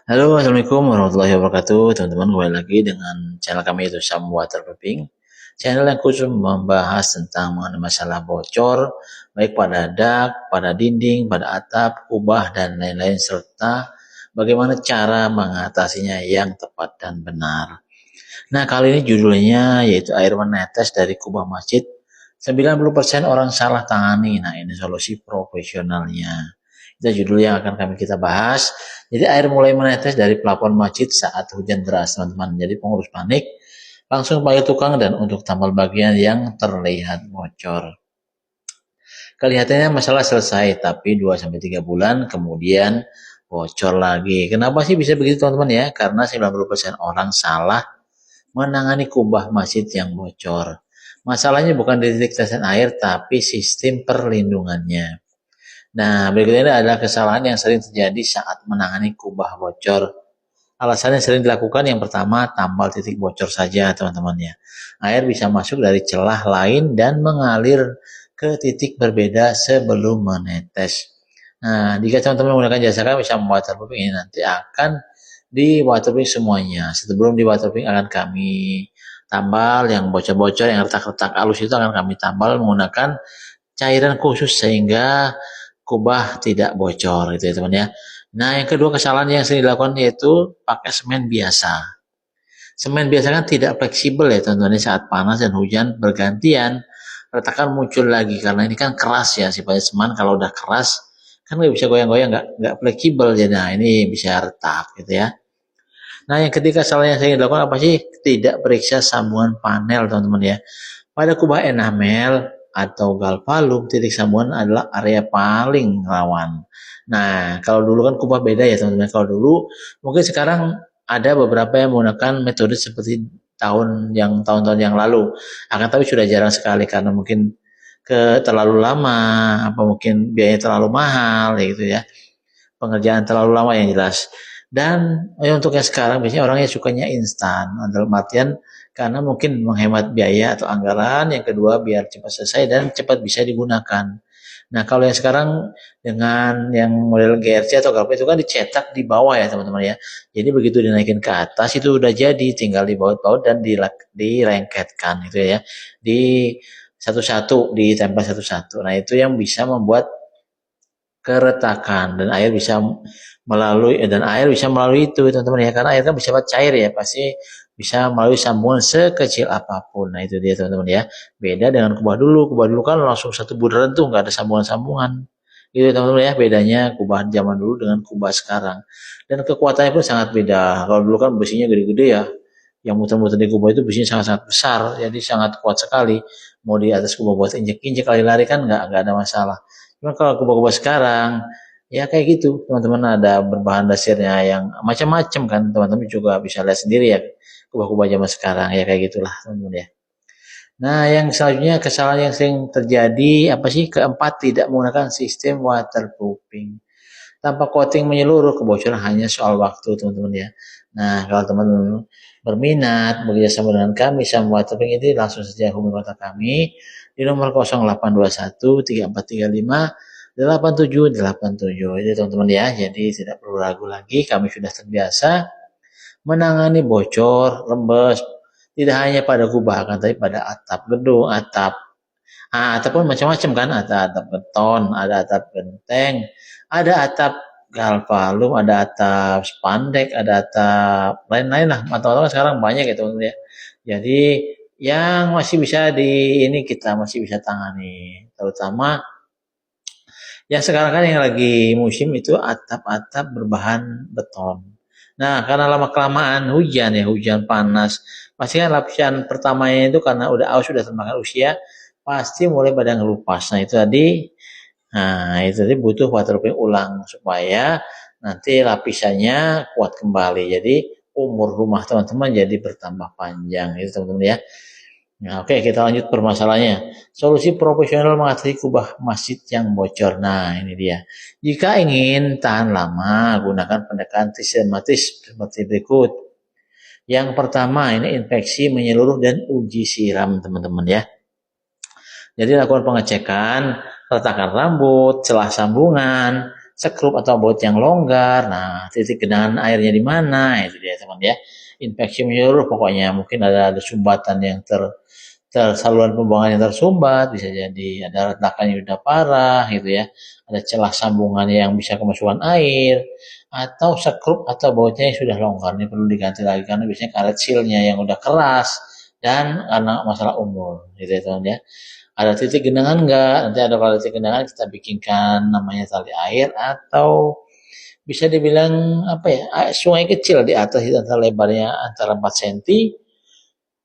Halo, Assalamualaikum warahmatullahi wabarakatuh. Teman-teman, kembali lagi dengan channel kami yaitu Sam Waterproofing. Channel yang khusus membahas tentang mengenai masalah bocor, baik pada dak, pada dinding, pada atap, kubah, dan lain-lain, serta bagaimana cara mengatasinya yang tepat dan benar. Nah, kali ini judulnya yaitu air menetes dari kubah masjid. 90% orang salah tangani. Nah, ini solusi profesionalnya. Itu judul yang akan kita bahas. Jadi air mulai menetes dari plafon masjid saat hujan deras, teman-teman. Jadi pengurus panik, langsung panggil tukang dan untuk tambal bagian yang terlihat bocor. Kelihatannya masalah selesai, tapi 2-3 bulan kemudian bocor lagi. Kenapa sih bisa begitu, teman-teman ya? Karena 90% orang salah menangani kubah masjid yang bocor. Masalahnya bukan di titik tetesan air, tapi sistem perlindungannya. Nah, berikutnya adalah kesalahan yang sering terjadi saat menangani kubah bocor. Alasan yang sering dilakukan yang pertama, tambal titik bocor saja, teman-teman ya. Air bisa masuk dari celah lain dan mengalir ke titik berbeda sebelum menetes. Nah, jika teman-teman menggunakan jasa kami bisa waterproofing ini nanti akan di waterproofing semuanya. Sebelum di waterproofing akan kami tambal yang bocor-bocor, yang retak-retak halus itu akan kami tambal menggunakan cairan khusus sehingga kubah tidak bocor gitu ya teman ya. Nah, yang kedua kesalahan yang sering dilakukan yaitu pakai semen biasa. Semen biasa kan tidak fleksibel ya teman-teman, saat panas dan hujan bergantian retakan muncul lagi karena ini kan keras ya sifatnya. Semen kalau udah keras kan nggak bisa goyang-goyang, nggak fleksibel jadi. Nah, ini bisa retak gitu ya. Nah, yang ketiga kesalahan yang sering dilakukan apa sih? Tidak periksa sambungan panel teman-teman ya. Pada kubah enamel atau galvalum, titik sambungan adalah area paling rawan. Nah, kalau dulu kan kubah beda ya teman-teman. Kalau dulu, mungkin sekarang ada beberapa yang menggunakan metode seperti tahun-tahun yang lalu. Akan tapi sudah jarang sekali karena mungkin terlalu lama, apa mungkin biayanya terlalu mahal, ya gitu ya. Pengerjaan terlalu lama yang jelas. Dan untuk yang sekarang biasanya orangnya sukanya instan, dalam artian karena mungkin menghemat biaya atau anggaran, yang kedua biar cepat selesai dan cepat bisa digunakan. Nah, kalau yang sekarang dengan yang model GRC atau GAP itu kan dicetak di bawah ya teman-teman ya. Jadi begitu dinaikin ke atas itu udah jadi, tinggal dibaut-baut dan direngketkan gitu ya. Di satu-satu, ditempel satu-satu. Nah, itu yang bisa membuat keretakan dan air bisa melalui itu teman-teman ya, karena air kan bisa cair ya, pasti bisa melalui sambungan sekecil apapun. Nah, itu dia teman-teman ya, beda dengan kubah dulu kan langsung satu bundaran tuh nggak ada sambungan-sambungan gitu teman-teman ya. Bedanya kubah zaman dulu dengan kubah sekarang, dan kekuatannya pun sangat beda. Kalau dulu kan besinya gede-gede ya, yang muter-muter di kubah itu besinya sangat-sangat besar, jadi sangat kuat sekali. Mau di atas kubah buat injek-injek lari-lari kan nggak ada masalah. Cuma kalau kubah-kubah sekarang, ya kayak gitu, teman-teman, ada berbahan dasarnya yang macam-macam kan, teman-teman juga bisa lihat sendiri ya, kubah-kubah zaman sekarang, ya kayak gitulah teman-teman ya. Nah, yang selanjutnya kesalahan yang sering terjadi apa sih? Keempat, tidak menggunakan sistem waterproofing. Tanpa coating menyeluruh, kebocoran hanya soal waktu teman-teman ya. Nah, kalau teman-teman berminat bekerjasama dengan kami sama Waterping ini, langsung saja hubungi kontak kami di nomor 0821 3435 8787. Jadi teman-teman ya, jadi tidak perlu ragu lagi, kami sudah terbiasa menangani bocor, rembes, tidak hanya pada kubah kan, tapi pada atap gedung, atap pun macam-macam kan, ada atap beton, ada atap genteng, ada atap galvalum, ada atap spandek, ada atap lain-lain lah. Atau sekarang banyak ya teman-teman ya. Jadi yang masih bisa ini kita masih bisa tangani, terutama yang sekarang kan yang lagi musim itu atap-atap berbahan beton. Nah, karena lama kelamaan hujan ya, hujan panas, pasti kan lapisan pertamanya itu karena udah aus, sudah termakan usia, pasti mulai pada ngelupas. Nah itu tadi butuh waterproofing ulang supaya nanti lapisannya kuat kembali. Jadi umur rumah teman-teman jadi bertambah panjang itu teman-teman ya. Nah, oke, kita lanjut permasalahannya. Solusi profesional mengatasi kubah masjid yang bocor. Nah, ini dia. Jika ingin tahan lama, gunakan pendekatan sistematis seperti berikut. Yang pertama, ini infeksi menyeluruh dan uji siram, teman-teman ya. Jadi lakukan pengecekan retakan rambut, celah sambungan, sekrup atau baut yang longgar. Nah, titik genangan airnya di mana? Itu dia teman ya. Infeksi menyeluruh pokoknya, mungkin ada sumbatan yang saluran pembuangan yang tersumbat, bisa jadi ada retakan yang udah parah gitu ya, ada celah sambungan yang bisa kemasukan air, atau sekrup atau bautnya yang sudah longgar. Ini perlu diganti lagi karena biasanya karet sealnya yang udah keras dan karena masalah umur gitu ya teman ya. Ada titik genangan enggak? Nanti ada kalau titik genangan kita bikinkan namanya tali air atau bisa dibilang apa ya, sungai kecil di atas itu antara lebarnya antara 4 cm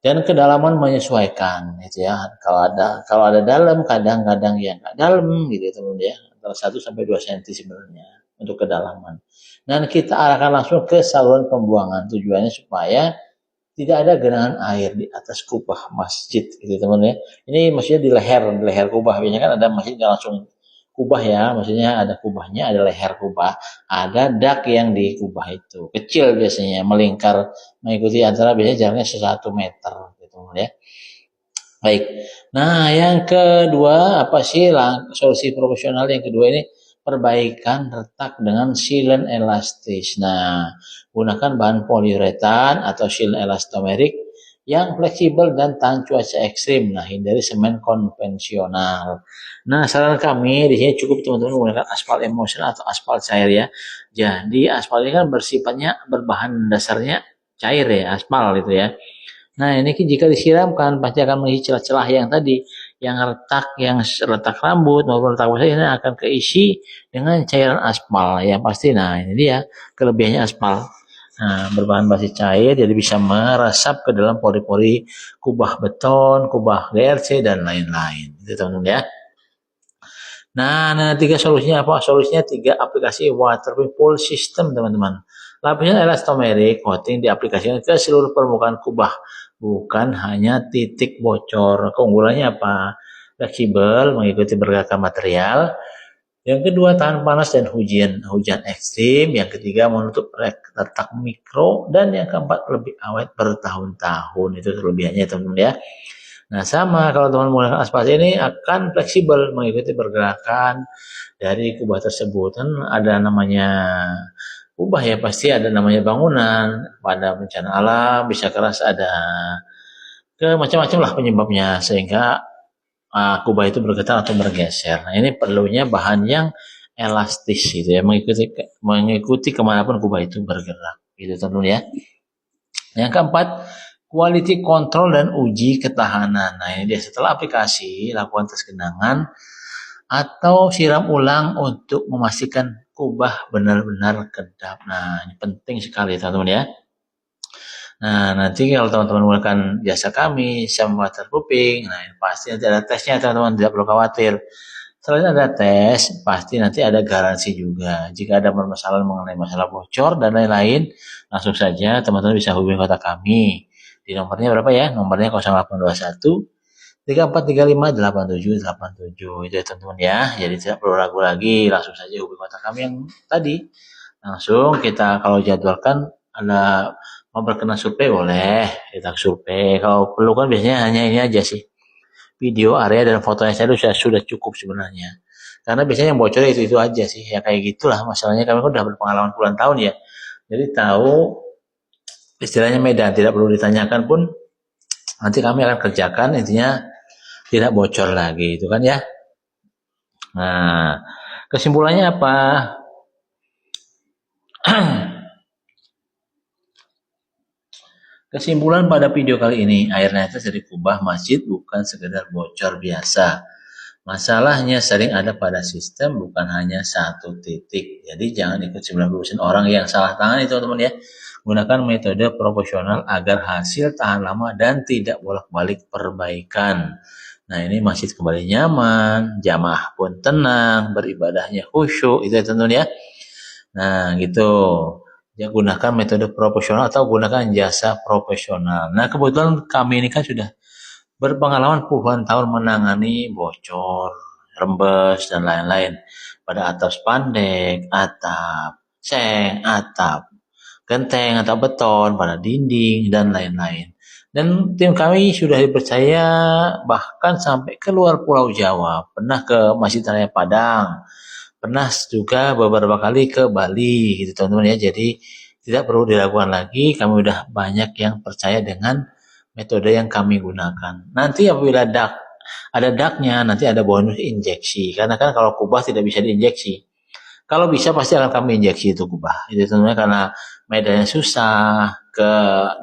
dan kedalaman menyesuaikan gitu ya. Kalau ada dalam kadang-kadang ya nggak dalam gitu ya teman ya. Antara 1 sampai 2 cm sebenarnya untuk kedalaman. Dan kita arahkan langsung ke saluran pembuangan. Tujuannya supaya tidak ada genangan air di atas kubah masjid gitu teman ya. Ini maksudnya di leher kubah. Biasanya kan ada masjid nggak langsung kubah ya, maksudnya ada kubahnya, ada leher kubah, ada dak yang di kubah itu. Kecil biasanya, melingkar mengikuti antara biasanya jaraknya 1 meter gitu ya. Baik. Nah, yang kedua apa sih solusi profesional yang kedua ini perbaikan retak dengan sealant elastis. Nah, gunakan bahan poliuretan atau sealant elastomerik yang fleksibel dan tahan cuaca ekstrim. Nah, hindari semen konvensional. Nah, saran kami di sini cukup teman-teman menggunakan aspal emulsion atau aspal cair ya. Jadi aspal ini kan bersifatnya berbahan dasarnya cair ya, aspal gitu ya. Nah, ini jika disiramkan pasti akan mengisi celah-celah yang tadi, yang retak rambut maupun retak basah ini akan keisi dengan cairan aspal yang pasti. Nah, ini dia kelebihannya aspal. Nah, berbahan basis cair jadi bisa meresap ke dalam pori-pori kubah beton, kubah GRC dan lain-lain. Itu teman-teman ya. Nah, 3 solusinya apa? Solusinya 3 aplikasi waterproof full system teman-teman. Lapisan elastomerik coating diaplikasikan ke seluruh permukaan kubah, bukan hanya titik bocor. Keunggulannya apa? Fleksibel, mengikuti pergerakan material. Yang kedua, tahan panas dan hujan ekstrim. Yang ketiga, menutup retak mikro. Dan yang keempat, lebih awet bertahun-tahun. Itu kelebihannya teman-teman ya. Nah, sama kalau teman menggunakan aspal ini akan fleksibel mengikuti pergerakan dari kubah tersebut. Kan ada namanya kubah ya, pasti ada namanya bangunan, pada bencana alam, bisa keras, ada macam-macam lah penyebabnya sehingga kubah itu bergetar atau bergeser. Nah, ini perlunya bahan yang elastis gitu ya, mengikuti kemanapun kubah itu bergerak. Gitu teman-teman ya. Yang keempat, quality control dan uji ketahanan. Nah, ini dia setelah aplikasi, lakukan tes genangan atau siram ulang untuk memastikan kubah benar-benar kedap. Nah, ini penting sekali teman-teman ya. Nah, nanti kalau teman-teman menggunakan jasa kami, Syam Waterproofing, nah ini pasti nanti ada tesnya teman-teman, tidak perlu khawatir. Selain ada tes, pasti nanti ada garansi juga. Jika ada permasalahan mengenai masalah bocor dan lain-lain, langsung saja teman-teman bisa hubungi kontak kami. Di nomornya berapa ya? Nomornya 0821 3435 8787. Itu ya teman-teman ya. Jadi tidak perlu ragu lagi, langsung saja hubungi kontak kami yang tadi. Langsung kita kalau jadwalkan ada mau berkenan survei boleh, kita survei. Kalau perlu kan biasanya hanya ini aja sih. Video area dan fotonya saya sudah cukup sebenarnya. Karena biasanya yang bocor itu aja sih. Ya kayak gitulah masalahnya, kami kan udah berpengalaman puluhan tahun ya. Jadi tahu istilahnya medan, tidak perlu ditanyakan pun nanti kami akan kerjakan, intinya tidak bocor lagi itu kan ya. Nah, kesimpulannya apa? Kesimpulan pada video kali ini, air netes dari kubah masjid bukan sekedar bocor biasa. Masalahnya sering ada pada sistem, bukan hanya satu titik. Jadi jangan ikut 90% orang yang salah tangani teman-teman ya. Gunakan metode proporsional agar hasil tahan lama dan tidak bolak-balik perbaikan. Nah, ini masjid kembali nyaman, jamaah pun tenang, beribadahnya khusyuk, itu ya teman-teman ya. Nah, gitu. Ya, gunakan metode proporsional atau gunakan jasa profesional. Nah, kebetulan kami ini kan sudah berpengalaman puluhan tahun menangani bocor, rembes, dan lain-lain pada atap spandek, atap seng, atap genteng atau beton, pada dinding, dan lain-lain. Dan tim kami sudah dipercaya bahkan sampai ke luar Pulau Jawa. Pernah ke Masjid Raya Padang, pernah juga beberapa kali ke Bali gitu teman-teman ya. Jadi tidak perlu diragukan lagi, kami udah banyak yang percaya dengan metode yang kami gunakan. Nanti apabila ada daknya, nanti ada bonus injeksi. Karena kan kalau kubah tidak bisa diinjeksi. Kalau bisa pasti akan kami injeksi itu kubah. Itu tentunya karena medannya susah,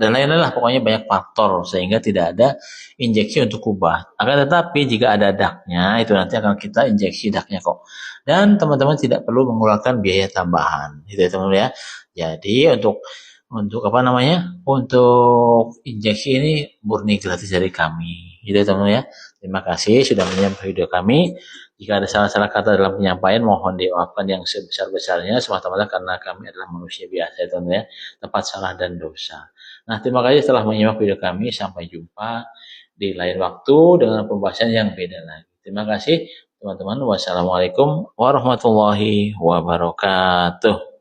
dan lain-lain lah, pokoknya banyak faktor sehingga tidak ada injeksi untuk kubah. Akan tetapi jika ada daknya, itu nanti akan kita injeksi daknya kok. Dan teman-teman tidak perlu mengeluarkan biaya tambahan. Gitu ya teman-teman ya. Jadi untuk apa namanya? Untuk injeksi ini murni gratis dari kami. Gitu ya teman-teman ya. Terima kasih sudah menyimak video kami. Jika ada salah-salah kata dalam penyampaian, mohon dimaafkan yang sebesar-besarnya, semata-mata karena kami adalah manusia biasa, ya teman-teman ya, tempat salah dan dosa. Nah, terima kasih telah menyimak video kami. Sampai jumpa di lain waktu dengan pembahasan yang beda lagi. Terima kasih, teman-teman. Wassalamualaikum warahmatullahi wabarakatuh.